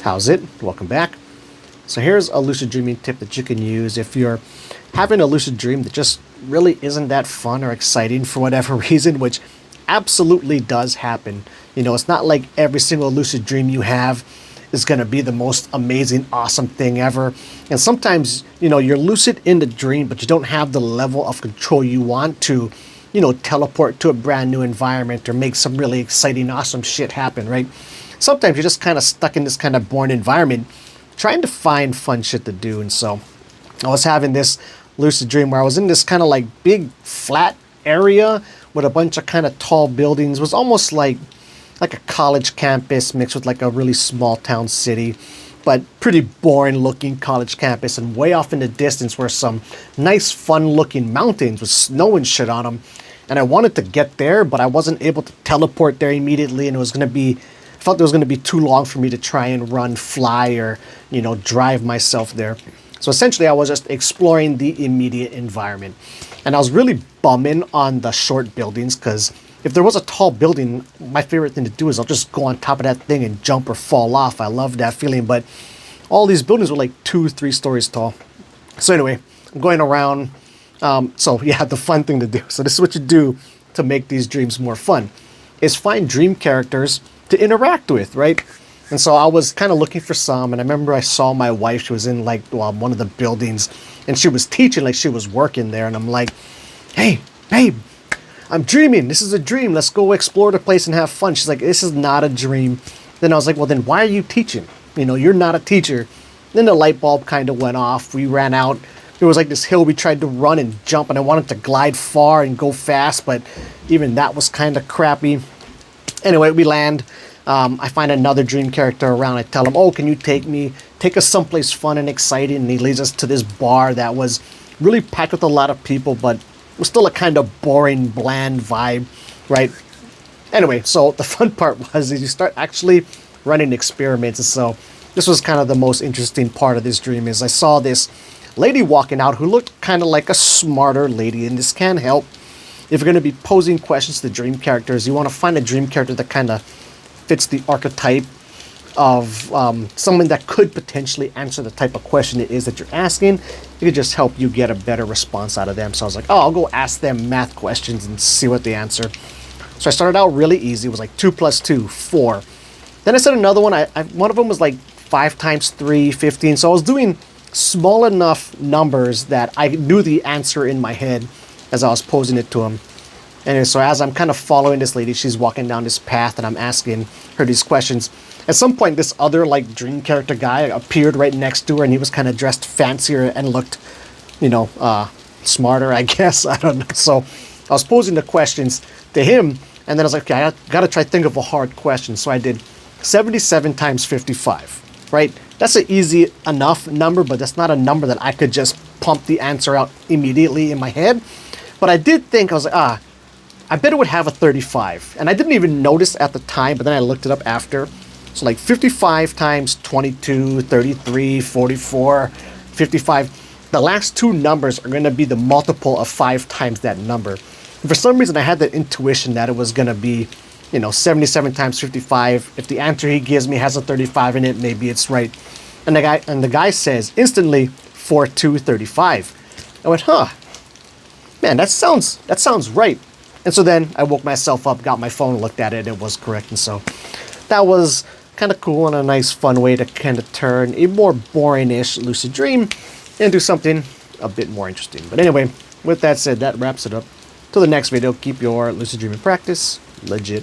How's it? Welcome back. So here's a lucid dreaming tip that you can use if you're having a lucid dream that just really isn't that fun or exciting for whatever reason, which absolutely does happen. You know, it's not like every single lucid dream you have is going to be the most amazing, awesome thing ever. And sometimes, you know, you're lucid in the dream, but you don't have the level of control you want to, you know, teleport to a brand new environment or make some really exciting, awesome shit happen, right? Sometimes you're just kind of stuck in this kind of boring environment trying to find fun shit to do. And so I was having this lucid dream where I was in this kind of like big flat area with a bunch of kind of tall buildings. It was almost like a college campus mixed with like a really small town city, but pretty boring looking college campus. And way off in the distance were some nice fun looking mountains with snow and shit on them. And I wanted to get there, but I wasn't able to teleport there immediately, and it was going to be, I felt it was going to be too long for me to try and run, fly, or, you know, drive myself there. So essentially I was just exploring the immediate environment. And I was really bumming on the short buildings, because if there was a tall building, my favorite thing to do is I'll just go on top of that thing and jump or fall off. I love that feeling. But all these buildings were like 2-3 stories tall. So anyway, I'm going around. So yeah, the fun thing to do. So this is what you do to make these dreams more fun, is find dream characters to interact with, right? And so I was kind of looking for some, and I remember I saw my wife. She was in like one of the buildings, and she was teaching, like she was working there. And I'm like, hey, babe, I'm dreaming. This is a dream. Let's go explore the place and have fun. She's like, this is not a dream. Then I was like, well, then why are you teaching? You know, you're not a teacher. Then the light bulb kind of went off. We ran out. There was like this hill we tried to run and jump, and I wanted to glide far and go fast, but even that was kind of crappy. Anyway, we land. I find another dream character around. I tell him, oh, can you take us someplace fun and exciting? And he leads us to this bar that was really packed with a lot of people, but it was still a kind of boring, bland vibe, right? Anyway, so the fun part was you start actually running experiments. And so this was kind of the most interesting part of this dream, is I saw this lady walking out who looked kind of like a smarter lady. And this can help if you're going to be posing questions to dream characters. You want to find a dream character that kind of fits the archetype of someone that could potentially answer the type of question it is that you're asking. It could just help you get a better response out of them. So I was like, oh, I'll go ask them math questions and see what they answer. So I started out really easy. It was like 2 + 2, 4. Then I said another one. One of them was like 5 × 3, 15. So I was doing small enough numbers that I knew the answer in my head as I was posing it to him. Anyway, so as I'm kind of following this lady, she's walking down this path, and I'm asking her these questions. At some point, this other like dream character guy appeared right next to her, and he was kind of dressed fancier and looked, you know, smarter, I guess. I don't know. So I was posing the questions to him, and then I was like, okay, I got to try to think of a hard question. So I did 77 × 55, right? That's an easy enough number, but that's not a number that I could just pump the answer out immediately in my head. But I did think, I was like, I bet it would have a 35. And I didn't even notice at the time, but then I looked it up after. So like 55 × 22, 33, 44, 55. The last two numbers are going to be the multiple of 5 times that number. And for some reason, I had that intuition that it was going to be, you know, 77 × 55. If the answer he gives me has a 35 in it, maybe it's right. And the guy says instantly 4, 2, 35. I went, huh, man, that sounds right. And so then I woke myself up, got my phone, looked at it, and it was correct. And so that was kind of cool and a nice fun way to kind of turn a more boring-ish lucid dream into something a bit more interesting. But anyway, with that said, that wraps it up. Till the next video, keep your lucid dreaming practice legit.